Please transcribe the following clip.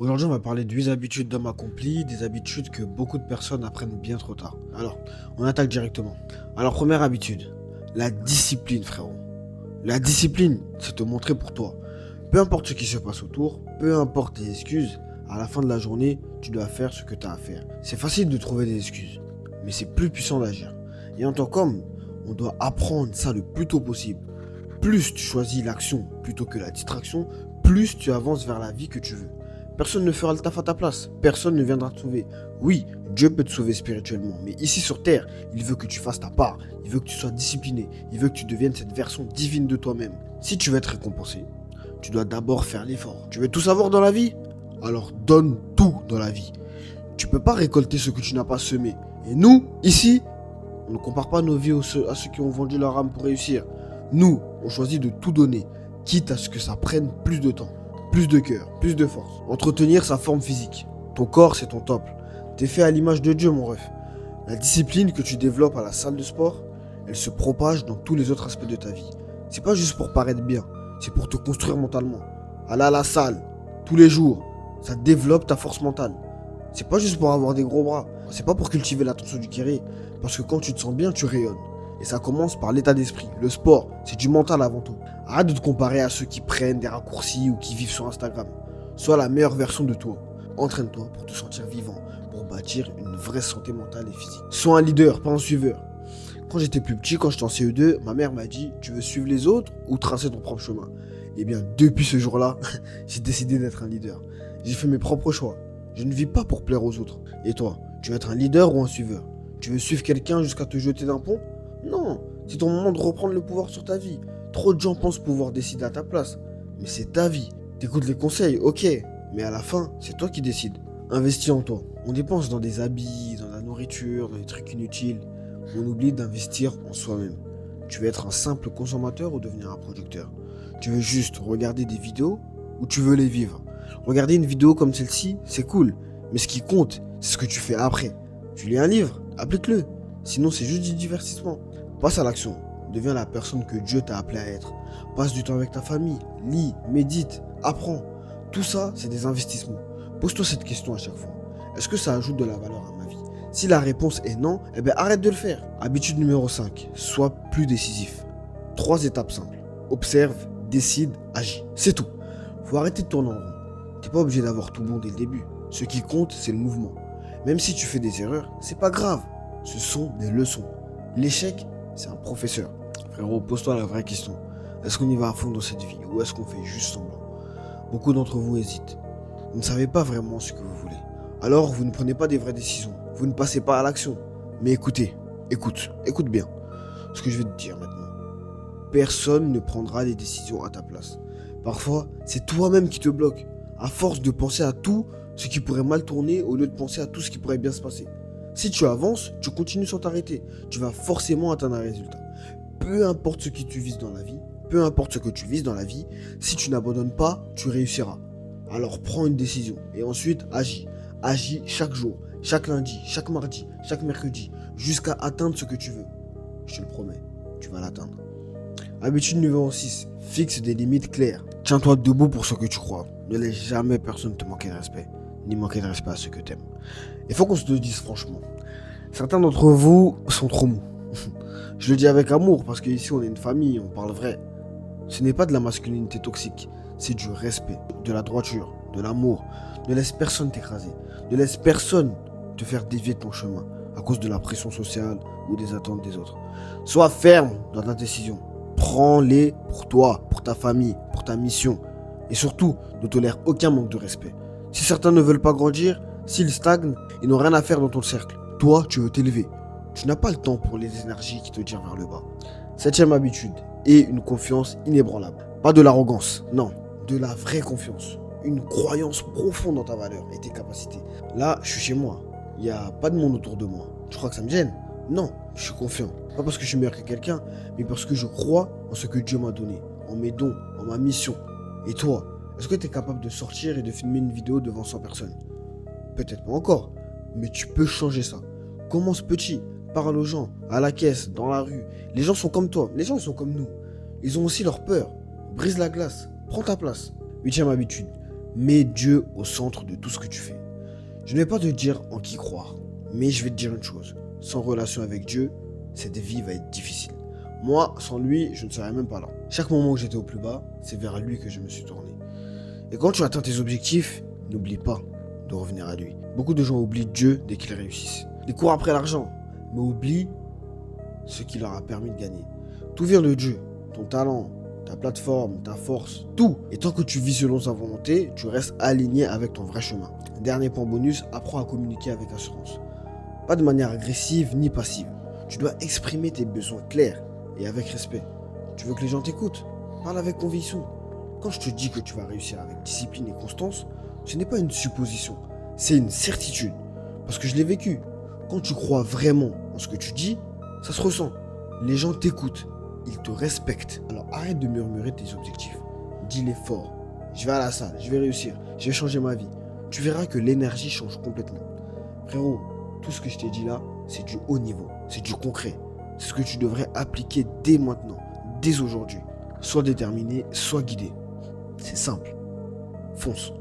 Aujourd'hui, on va parler de 8 habitudes d'hommes accomplis, des habitudes que beaucoup de personnes apprennent bien trop tard. Alors, on attaque directement. Alors, première habitude, la discipline, frérot. La discipline, c'est te montrer pour toi. Peu importe ce qui se passe autour, peu importe tes excuses, à la fin de la journée, tu dois faire ce que tu as à faire. C'est facile de trouver des excuses, mais c'est plus puissant d'agir. Et en tant qu'homme, on doit apprendre ça le plus tôt possible. Plus tu choisis l'action plutôt que la distraction, plus tu avances vers la vie que tu veux. Personne ne fera le taf à ta place. Personne ne viendra te sauver. Oui, Dieu peut te sauver spirituellement, mais ici sur Terre, il veut que tu fasses ta part. Il veut que tu sois discipliné. Il veut que tu deviennes cette version divine de toi-même. Si tu veux être récompensé, tu dois d'abord faire l'effort. Tu veux tout savoir dans la vie? Alors donne tout dans la vie. Tu peux pas récolter ce que tu n'as pas semé. Et nous, ici, on ne compare pas nos vies à ceux qui ont vendu leur âme pour réussir. Nous, on choisit de tout donner, quitte à ce que ça prenne plus de temps, plus de cœur, plus de force. Entretenir sa forme physique. Ton corps, c'est ton temple. T'es fait à l'image de Dieu, mon ref. La discipline que tu développes à la salle de sport, elle se propage dans tous les autres aspects de ta vie. C'est pas juste pour paraître bien, c'est pour te construire mentalement. Aller à la salle, tous les jours, ça développe ta force mentale. C'est pas juste pour avoir des gros bras, c'est pas pour cultiver l'attention du guerrier, parce que quand tu te sens bien, tu rayonnes. Et ça commence par l'état d'esprit. Le sport, c'est du mental avant tout. Arrête de te comparer à ceux qui prennent des raccourcis ou qui vivent sur Instagram. Sois la meilleure version de toi. Entraîne-toi pour te sentir vivant, pour bâtir une vraie santé mentale et physique. Sois un leader, pas un suiveur. Quand j'étais plus petit, quand j'étais en CE2, ma mère m'a dit: tu veux suivre les autres ou tracer ton propre chemin? Et bien, depuis ce jour-là, j'ai décidé d'être un leader. J'ai fait mes propres choix. Je ne vis pas pour plaire aux autres. Et toi, tu veux être un leader ou un suiveur? Tu veux suivre quelqu'un jusqu'à te jeter d'un pont? Non, c'est ton moment de reprendre le pouvoir sur ta vie. Trop de gens pensent pouvoir décider à ta place. Mais c'est ta vie. T'écoutes les conseils, ok. Mais à la fin, c'est toi qui décides. Investis en toi. On dépense dans des habits, dans la nourriture, dans des trucs inutiles. On oublie d'investir en soi-même. Tu veux être un simple consommateur ou devenir un producteur? Tu veux juste regarder des vidéos ou tu veux les vivre? Regarder une vidéo comme celle-ci, c'est cool. Mais ce qui compte, c'est ce que tu fais après. Tu lis un livre, applique-le. Sinon, c'est juste du divertissement. Passe à l'action. Deviens la personne que Dieu t'a appelé à être. Passe du temps avec ta famille. Lis, médite, apprends. Tout ça, c'est des investissements. Pose-toi cette question à chaque fois. Est-ce que ça ajoute de la valeur à ma vie? Si la réponse est non, eh bien arrête de le faire. Habitude numéro 5. Sois plus décisif. 3 étapes simples. Observe, décide, agis. C'est tout. Faut arrêter de tourner en rond. T'es pas obligé d'avoir tout bon dès le début. Ce qui compte, c'est le mouvement. Même si tu fais des erreurs, c'est pas grave. Ce sont des leçons. L'échec, c'est un professeur. Frérot, pose-toi la vraie question. Est-ce qu'on y va à fond dans cette vie ou est-ce qu'on fait juste semblant? Beaucoup d'entre vous hésitent. Vous ne savez pas vraiment ce que vous voulez. Alors, vous ne prenez pas des vraies décisions. Vous ne passez pas à l'action. Mais écoutez, écoute bien ce que je vais te dire maintenant. Personne ne prendra des décisions à ta place. Parfois, c'est toi-même qui te bloques. À force de penser à tout ce qui pourrait mal tourner au lieu de penser à tout ce qui pourrait bien se passer. Si tu avances, tu continues sans t'arrêter. Tu vas forcément atteindre un résultat. Peu importe ce que tu vises dans la vie, si tu n'abandonnes pas, tu réussiras. Alors prends une décision et ensuite agis. Agis chaque jour, chaque lundi, chaque mardi, chaque mercredi, jusqu'à atteindre ce que tu veux. Je te le promets, tu vas l'atteindre. Habitude numéro 6. Fixe des limites claires. Tiens-toi debout pour ce que tu crois. Ne laisse jamais personne te manquer de respect, ni manquer de respect à ceux que t'aimes. Il faut qu'on se le dise franchement. Certains d'entre vous sont trop mous. Je le dis avec amour parce qu'ici on est une famille, on parle vrai. Ce n'est pas de la masculinité toxique, c'est du respect, de la droiture, de l'amour. Ne laisse personne t'écraser. Ne laisse personne te faire dévier de ton chemin à cause de la pression sociale ou des attentes des autres. Sois ferme dans ta décision. Prends-les pour toi, pour ta famille, pour ta mission. Et surtout, ne tolère aucun manque de respect. Si certains ne veulent pas grandir, s'ils stagnent, ils n'ont rien à faire dans ton cercle. Toi, tu veux t'élever. Tu n'as pas le temps pour les énergies qui te tirent vers le bas. 7e habitude, et une confiance inébranlable. Pas de l'arrogance, non, de la vraie confiance. Une croyance profonde dans ta valeur et tes capacités. Là, je suis chez moi. Il n'y a pas de monde autour de moi. Tu crois que ça me gêne? Non, je suis confiant. Pas parce que je suis meilleur que quelqu'un, mais parce que je crois en ce que Dieu m'a donné, en mes dons, en ma mission. Et toi, est-ce que tu es capable de sortir et de filmer une vidéo devant 100 personnes? Peut-être pas encore, mais tu peux changer ça. Commence petit, parle aux gens, à la caisse, dans la rue. Les gens sont comme toi, les gens sont comme nous. Ils ont aussi leur peur. Brise la glace, prends ta place. 8e habitude, Mets Dieu au centre de tout ce que tu fais. Je ne vais pas te dire en qui croire, mais je vais te dire une chose. Sans relation avec Dieu, cette vie va être difficile. Moi, sans lui, je ne serais même pas là. Chaque moment où j'étais au plus bas, c'est vers lui que je me suis tourné. Et quand tu atteins tes objectifs, n'oublie pas de revenir à lui. Beaucoup de gens oublient Dieu dès qu'ils réussissent. Ils courent après l'argent, mais oublient ce qui leur a permis de gagner. Tout vient de Dieu. Ton talent, ta plateforme, ta force, tout. Et tant que tu vis selon sa volonté, tu restes aligné avec ton vrai chemin. Dernier point bonus, apprends à communiquer avec assurance. Pas de manière agressive ni passive. Tu dois exprimer tes besoins clairs et avec respect. Tu veux que les gens t'écoutent? Parle avec conviction. Quand je te dis que tu vas réussir avec discipline et constance, ce n'est pas une supposition, c'est une certitude. Parce que je l'ai vécu. Quand tu crois vraiment en ce que tu dis, ça se ressent. Les gens t'écoutent, ils te respectent. Alors arrête de murmurer tes objectifs. Dis-les fort. Je vais à la salle, je vais réussir, je vais changer ma vie. Tu verras que l'énergie change complètement. Frérot, tout ce que je t'ai dit là, c'est du haut niveau, c'est du concret. C'est ce que tu devrais appliquer dès maintenant, dès aujourd'hui. Sois déterminé, sois guidé. C'est simple. Fonce.